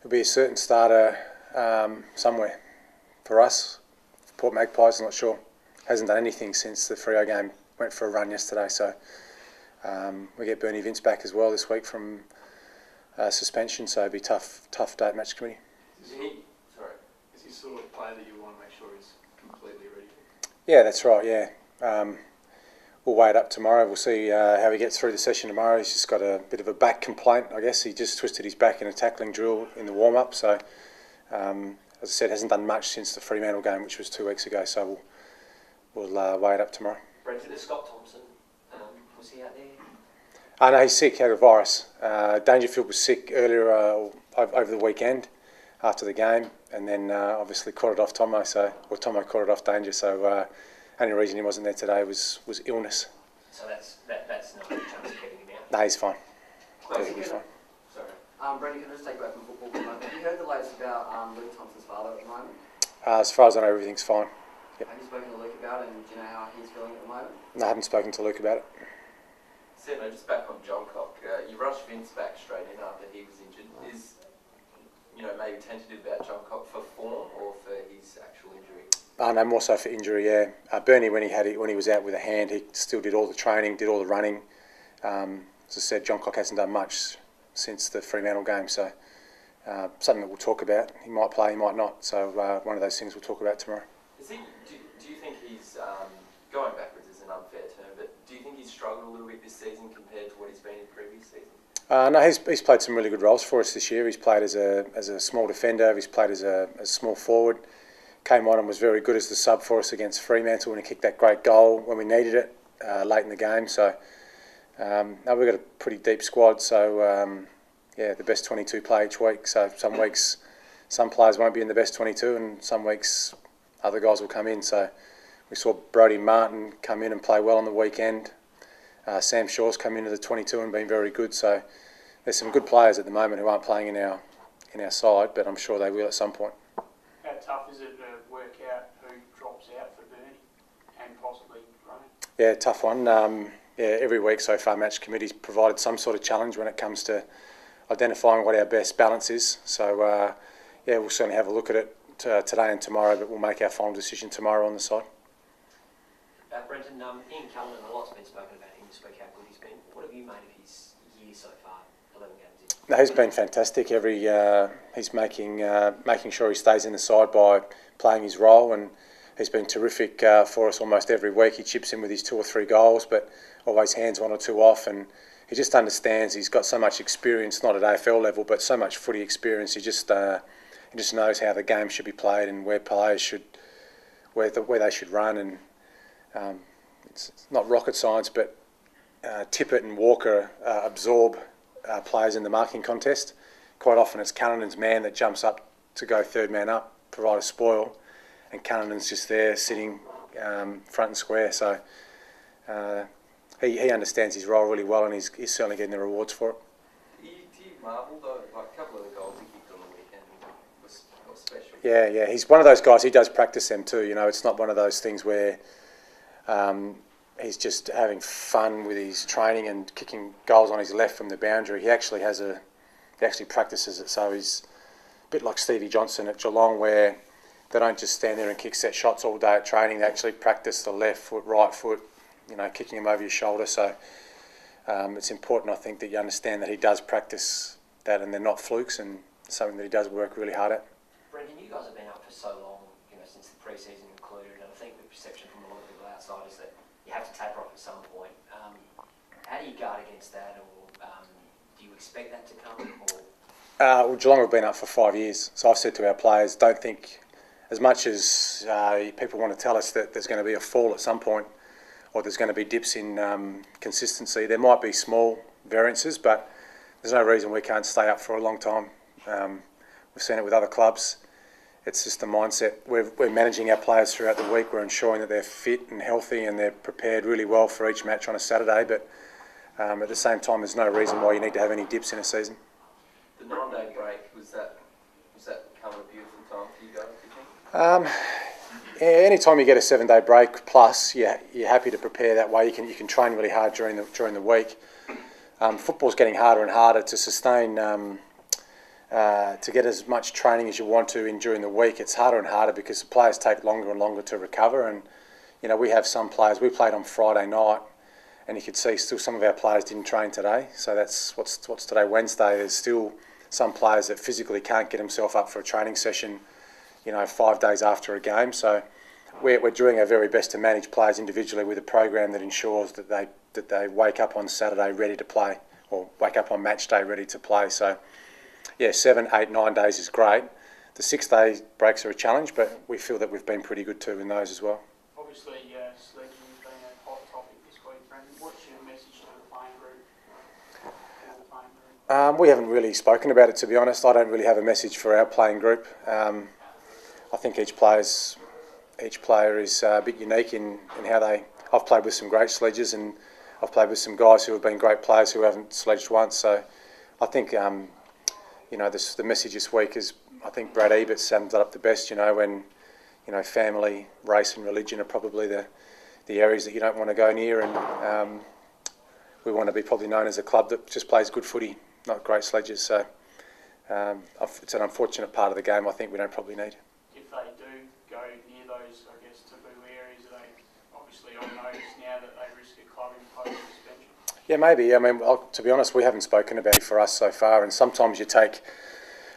It'll be a certain starter somewhere. For us, Port Magpies, I'm not sure. Hasn't done anything since the Freo game. Went for a run yesterday, so we get Bernie Vince back as well this week from suspension, so it'll be tough day at match committee. Is he sort of player that you want to make sure he's completely ready? Yeah, that's right. Yeah, we'll weigh it up tomorrow. We'll see how he gets through the session tomorrow. He's just got a bit of a back complaint, I guess. He just twisted his back in a tackling drill in the warm-up, so as I said, hasn't done much since the Fremantle game, which was 2 weeks ago. So we'll weigh it up tomorrow. Brenton, is Scott Thompson, was he out there? No, he's sick. He had a virus. Dangerfield was sick earlier over the weekend after the game, and then obviously caught it off Tomo. Tomo caught it off Danger. So only reason he wasn't there today was illness. So that's not a chance of getting him out. No, he's fine. He'll be fine. Brendan, can I just take you away from football for a moment? Have you heard the latest about Luke Thompson's father at the moment? As far as I know, everything's fine. Yep. Have you spoken to Luke about it, and do you know how he's feeling at the moment? No, I haven't spoken to Luke about it. Sebo, just back on John Cock, you rushed Vince back straight in after he was injured. Is, maybe tentative about John Cock for form or for his actual injury? No, more so for injury, yeah. Bernie, when he was out with a hand, he still did all the training, did all the running. As I said, John Cock hasn't done much since the Fremantle game, so something that we'll talk about. He might play, he might not, so one of those things we'll talk about tomorrow. Do you think he's, going backwards is an unfair term, but do you think he's struggled a little bit this season compared to what he's been in previous seasons? No, he's played some really good roles for us this year. He's played as a small defender, he's played as a small forward. Came on and was very good as the sub for us against Fremantle when he kicked that great goal when we needed it late in the game. So now we've got a pretty deep squad, so the best 22 play each week. So some weeks some players won't be in the best 22 and some weeks other guys will come in. So we saw Brodie Martin come in and play well on the weekend. Sam Shaw's come into the 22 and been very good. So there's some good players at the moment who aren't playing in our side, but I'm sure they will at some point. How tough is it to work out who drops out for Bernie and possibly running? Yeah, tough one. Every week so far, match committee's provided some sort of challenge when it comes to identifying what our best balance is. So we'll certainly have a look at it today and tomorrow, but we'll make our final decision tomorrow on the side. Brenton, Ian Cullen, a lot's been spoken about him this week, how good he's been. What have you made of his year so far, 11 games in? No, he's been fantastic. He's making sure he stays in the side by playing his role, and he's been terrific for us almost every week. He chips in with his 2 or 3 goals, but always hands 1 or 2 off, and he just understands. He's got so much experience, not at AFL level, but so much footy experience. He just knows how the game should be played and where players should, where they should run. And it's not rocket science, but Tippett and Walker absorb players in the marking contest. Quite often it's Callanan's man that jumps up to go third man up, provide a spoil, and Callanan's just there sitting front and square. So he understands his role really well, and he's certainly getting the rewards for it. Do you marvel though, like a couple of the goals he kicked on the weekend was special? Yeah, he's one of those guys. He does practice them too. It's not one of those things where he's just having fun with his training and kicking goals on his left from the boundary. He actually practices it. So he's a bit like Stevie Johnson at Geelong, where they don't just stand there and kick set shots all day at training. They actually practice the left foot, right foot, kicking him over your shoulder. So it's important, I think, that you understand that he does practice that and they're not flukes, and something that he does work really hard at. Brendan, you guys have been up for so long, since the pre-season included, and I think the perception from a lot of people outside is that you have to taper off at some point. How do you guard against that, or do you expect that to come? Or? Geelong have been up for 5 years, so I've said to our players, don't think, as much as people want to tell us that there's going to be a fall at some point, or there's going to be dips in consistency. There might be small variances, but there's no reason we can't stay up for a long time. We've seen it with other clubs. It's just the mindset. We're managing our players throughout the week. We're ensuring that they're fit and healthy and they're prepared really well for each match on a Saturday. But at the same time, there's no reason why you need to have any dips in a season. The 9-day break, was that kind of a beautiful time for you guys, do you think? Yeah, anytime you get a 7-day break plus, you're happy to prepare that way. You can train really hard during the week. Football's getting harder and harder to sustain. To get as much training as you want to in during the week, it's harder and harder because the players take longer and longer to recover. And we have some players. We played on Friday night, and you could see still some of our players didn't train today. So that's what's today, Wednesday. There's still some players that physically can't get themselves up for a training session, 5 days after a game. So we're doing our very best to manage players individually with a program that ensures that they wake up on Saturday ready to play, or wake up on match day ready to play. So yeah, 7, 8, 9 days is great. The 6-day breaks are a challenge, but we feel that we've been pretty good too in those as well. Obviously, sledging has been a hot topic this week, Brenton. What's your message to the playing group? We haven't really spoken about it, to be honest. I don't really have a message for our playing group. I think each player is a bit unique in how they. I've played with some great sledgers, and I've played with some guys who have been great players who haven't sledged once. So I think the message this week is, I think Brad Ebert summed it up the best. When family, race, and religion are probably the areas that you don't want to go near, and we want to be probably known as a club that just plays good footy, not great sledgers. So it's an unfortunate part of the game. I think we don't probably need. If they do go near those, I guess, taboo areas, are they obviously on notice now that they risk a club-imposed suspension? Yeah, maybe. I mean, to be honest, we haven't spoken about it for us so far, and sometimes you take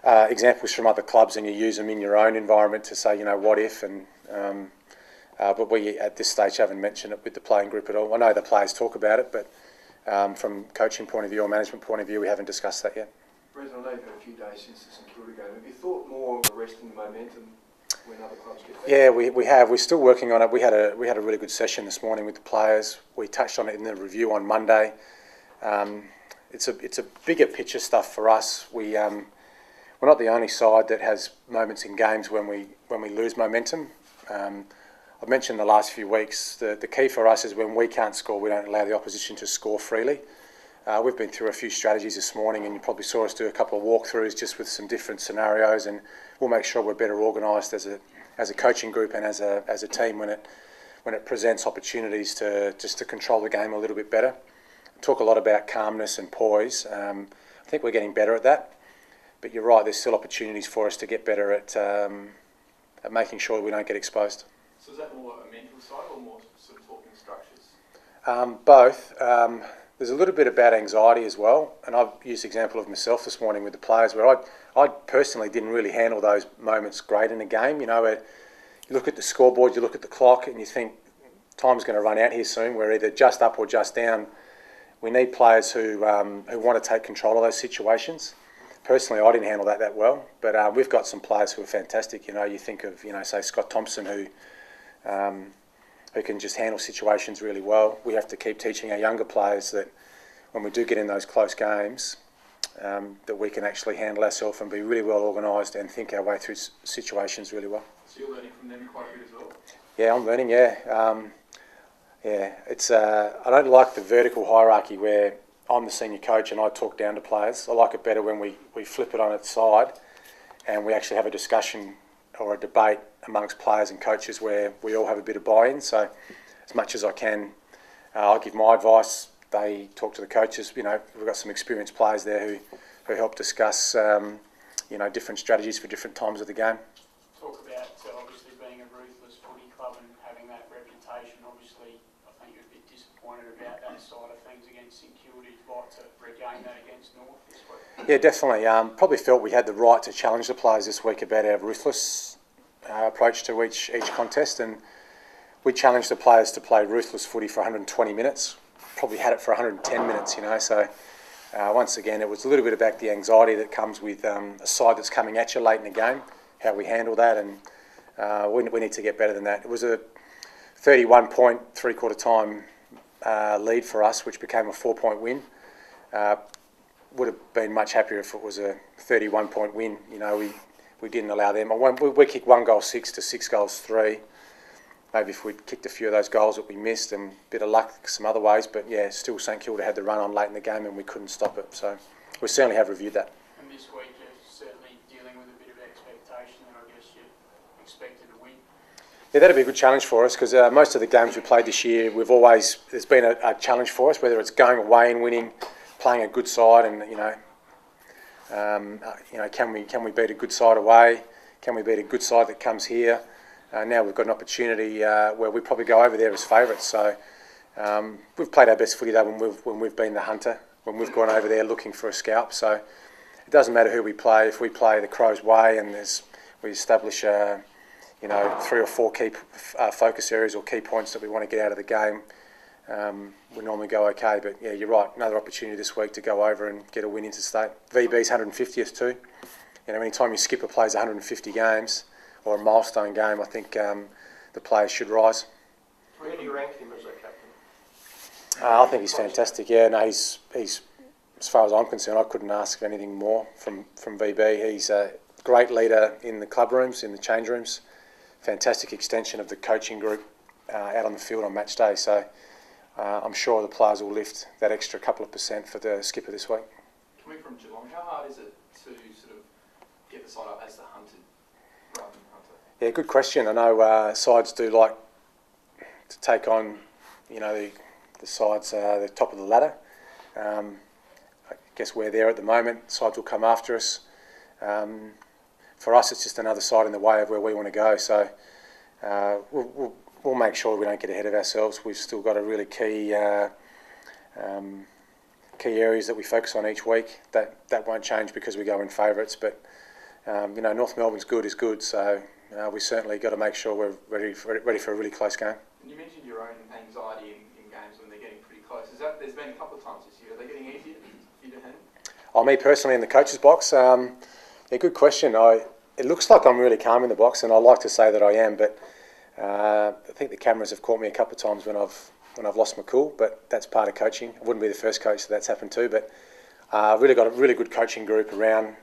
examples from other clubs and you use them in your own environment to say, what if, and but we at this stage haven't mentioned it with the playing group at all. I know the players talk about it, but from coaching point of view or management point of view, we haven't discussed that yet. Brenton, I know you've had a few days since the St Kilda game. Have you thought more of arresting the momentum when other clubs get back? Yeah, we have. We're still working on it. We had a really good session this morning with the players. We touched on it in the review on Monday. It's a bigger picture stuff for us. We're not the only side that has moments in games when we lose momentum. I've mentioned the last few weeks, the key for us is when we can't score, we don't allow the opposition to score freely. We've been through a few strategies this morning, and you probably saw us do a couple of walkthroughs just with some different scenarios, and we'll make sure we're better organised as a coaching group and as a team when it presents opportunities to control the game a little bit better. Talk a lot about calmness and poise. I think we're getting better at that, but you're right, there's still opportunities for us to get better at making sure we don't get exposed. So is that more a mental side or more sort of talking structures? Both. There's a little bit about anxiety as well, and I've used the example of myself this morning with the players where I personally didn't really handle those moments great in a game. Where you look at the scoreboard, you look at the clock, and you think time's going to run out here soon. We're either just up or just down. We need players who want to take control of those situations. Personally, I didn't handle that well, but we've got some players who are fantastic. You think of say Scott Thompson who can just handle situations really well. We have to keep teaching our younger players that when we do get in those close games, that we can actually handle ourselves and be really well organised and think our way through situations really well. So you're learning from them quite a bit as well? Yeah, I'm learning, it's I don't like the vertical hierarchy where I'm the senior coach and I talk down to players. I like it better when we flip it on its side and we actually have a discussion or a debate amongst players and coaches where we all have a bit of buy-in. So as much as I can, I'll give my advice. They talk to the coaches. We've got some experienced players there who help discuss different strategies for different times of the game. Talk about obviously being a ruthless footy club and having that reputation. Obviously, I think you're a bit disappointed about that side of things against St Kilda. You'd like to regain that against North this week. Yeah, definitely. Probably felt we had the right to challenge the players this week about our ruthless approach to each contest, and we challenged the players to play ruthless footy for 120 minutes. Probably had it for 110 minutes, So once again, it was a little bit about the anxiety that comes with a side that's coming at you late in the game, how we handle that, and we need to get better than that. It was a 31-point three-quarter time lead for us, which became a 4-point win. Would have been much happier if it was a 31-point win. We didn't allow them. We kicked 1 goal 6 to 6 goals 3. Maybe if we'd kicked a few of those goals that we missed and a bit of luck some other ways, but yeah, still St Kilda had the run on late in the game and we couldn't stop it. So we certainly have reviewed that. And this week you're certainly dealing with a bit of expectation, and I guess you expected to win. Yeah, that'd be a good challenge for us because most of the games we played this year, there's been a challenge for us, whether it's going away and winning, playing a good side, and can we beat a good side away? Can we beat a good side that comes here? Now we've got an opportunity where we probably go over there as favourites. So we've played our best footy though when we've been the hunter, when we've gone over there looking for a scalp. So it doesn't matter who we play. If we play the Crows' way and we establish 3 or 4 key focus areas or key points that we want to get out of the game, we normally go okay. But yeah, you're right. Another opportunity this week to go over and get a win interstate. VB's 150th too. Anytime you skip a play's 150 games or a milestone game, I think the players should rise. Where do you rank him as a captain? I think he's fantastic. Yeah, no, he's as far as I'm concerned, I couldn't ask for anything more from VB. He's a great leader in the club rooms, in the change rooms. Fantastic extension of the coaching group out on the field on match day. So I'm sure the players will lift that extra couple of % for the skipper this week. Coming from Geelong, how hard is it to sort of get the side up as the hunted rather than hunter? Yeah, good question. I know sides do like to take on, the sides the top of the ladder. I guess we're there at the moment. Sides will come after us. For us, it's just another side in the way of where we want to go. So we'll make sure we don't get ahead of ourselves. We've still got a really key areas that we focus on each week. That won't change because we go in favourites. But North Melbourne's good is good. So we certainly got to make sure we're ready for a really close game. And you mentioned your own anxiety in games when they're getting pretty close. There's been a couple of times this year. Are they getting easier for you to handle? Me personally in the coach's box. Yeah, good question. It looks like I'm really calm in the box, and I like to say that I am, but I think the cameras have caught me a couple of times when I've lost my cool. But that's part of coaching. I wouldn't be the first coach that's happened to, but really got a really good coaching group around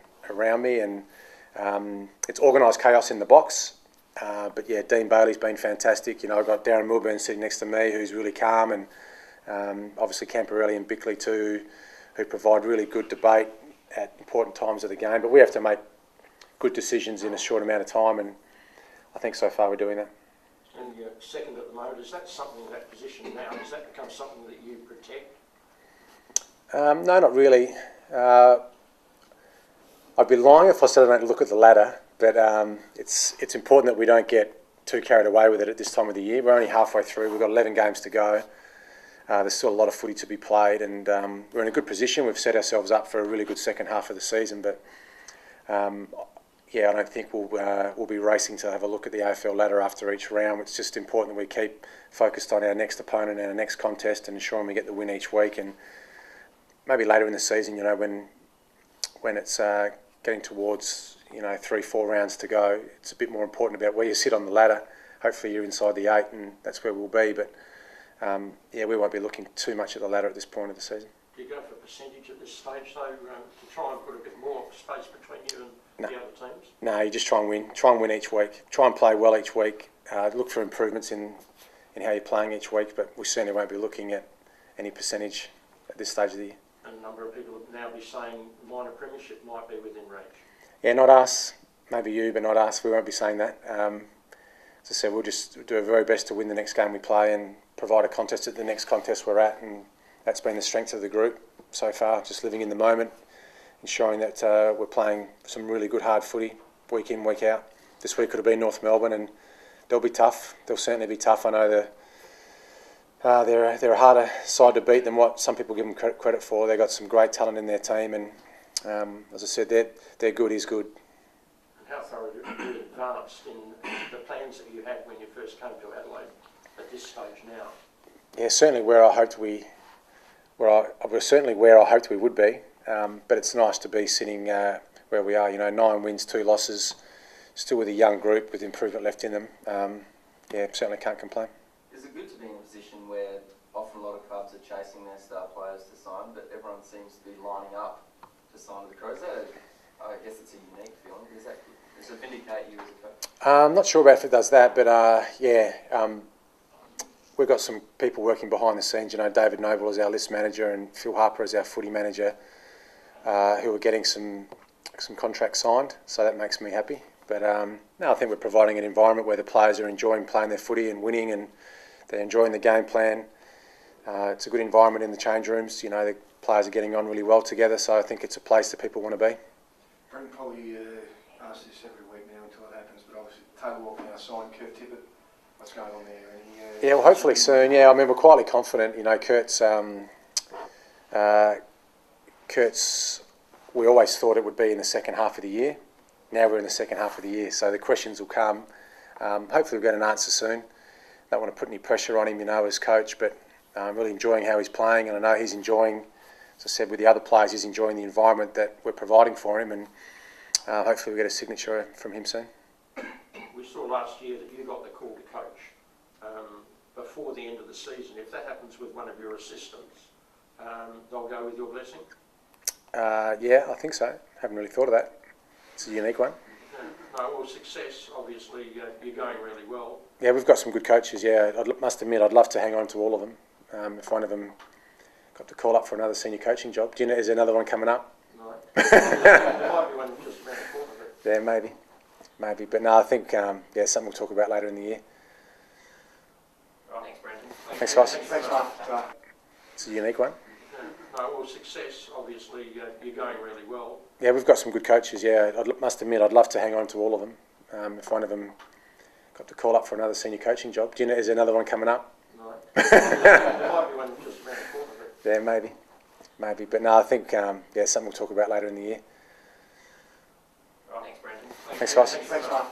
me, and it's organised chaos in the box. But yeah, Dean Bailey's been fantastic. I've got Darren Milburn sitting next to me, who's really calm, and obviously Camporelli and Bickley too, who provide really good debate at important times of the game. But we have to make good decisions in a short amount of time, and I think so far we're doing that. And you're second at the moment. Is that something, that position now, does that become something that you protect? No, not really. I'd be lying if I said I don't look at the ladder, but it's important that we don't get too carried away with it at this time of the year. We're only halfway through. We've got 11 games to go. There's still a lot of footy to be played, and we're in a good position. We've set ourselves up for a really good second half of the season, but I don't think we'll be racing to have a look at the AFL ladder after each round. It's just important that we keep focused on our next opponent and our next contest and ensuring we get the win each week. And maybe later in the season, when it's getting towards 3-4 rounds to go, it's a bit more important about where you sit on the ladder. Hopefully you're inside the 8, and that's where we'll be. But we won't be looking too much at the ladder at this point of the season. Do you go for percentage at this stage, though, to try and put a bit more space between you and the other teams? No, you just try and win. Try and win each week. Try and play well each week. Look for improvements in how you're playing each week, but we certainly won't be looking at any percentage at this stage of the year. And a number of people would now be saying minor premiership might be within reach. Yeah, not us. Maybe you, but not us. We won't be saying that. As I said, we'll just do our very best to win the next game we play and provide a contest at the next contest we're at, and that's been the strength of the group so far, just living in the moment, ensuring that we're playing some really good hard footy week in, week out. This week could have been North Melbourne, and they'll be tough. They'll certainly be tough. I know they're a harder side to beat than what some people give them credit for. They've got some great talent in their team, and as I said, their good is good. And how far have you advanced in the plans that you had when you first came to Adelaide at this stage now? Yeah, certainly where I hoped we're certainly where I hoped we would be. But it's nice to be sitting where we are. 9 wins, 2 losses, still with a young group with improvement left in them. Certainly can't complain. Is it good to be in a position where often a lot of clubs are chasing their star players to sign, but everyone seems to be lining up to sign with the Crows? I guess it's a unique feeling. Does it vindicate you as a coach? I'm not sure about if it does that, but we've got some people working behind the scenes. David Noble is our list manager and Phil Harper is our footy manager, who are getting some contracts signed. So that makes me happy. But no, I think we're providing an environment where the players are enjoying playing their footy and winning, and they're enjoying the game plan. It's a good environment in the change rooms. You know, the players are getting on really well together, so I think it's a place that people want to be. Brenton probably asks this every week now until it happens, but obviously Taylor Walker now signed Kurt Tippett. What's going on there? Yeah, well, hopefully soon. Yeah, I mean, we're quietly confident. You know, Kurt's. We always thought it would be in the second half of the year. Now we're in the second half of the year, so the questions will come. Hopefully we'll get an answer soon. Don't want to put any pressure on him, you know, as coach, but I'm really enjoying how he's playing, and I know he's enjoying, as I said, with the other players, he's enjoying the environment that we're providing for him, and hopefully we'll get a signature from him soon. We saw last year that you got the call to coach before the end of the season. If that happens with one of your assistants, they'll go with your blessing? Yeah, I think so. Haven't really thought of that. It's a unique one. No, well, success, obviously, you're going really well. Yeah, we've got some good coaches, yeah. I must admit, I'd love to hang on to all of them. If one of them got to call up for another senior coaching job. Do you know, is there another one coming up? No. There might be one just around the corner. Yeah, maybe. Maybe. But no, I think, yeah, something we'll talk about later in the year. Thanks, Brendan. Thanks, guys. Thanks, Mark. It's a unique one. No, well, success, obviously, you're going really well. Yeah, we've got some good coaches, yeah. I must admit, I'd love to hang on to all of them. If one of them got to call up for another senior coaching job. Do you know, is there another one coming up? No. There might be one just around the corner. Yeah, maybe. Maybe. But no, I think, yeah, something we'll talk about later in the year. Thanks, Brendan. Thanks, guys. Thanks, Mark.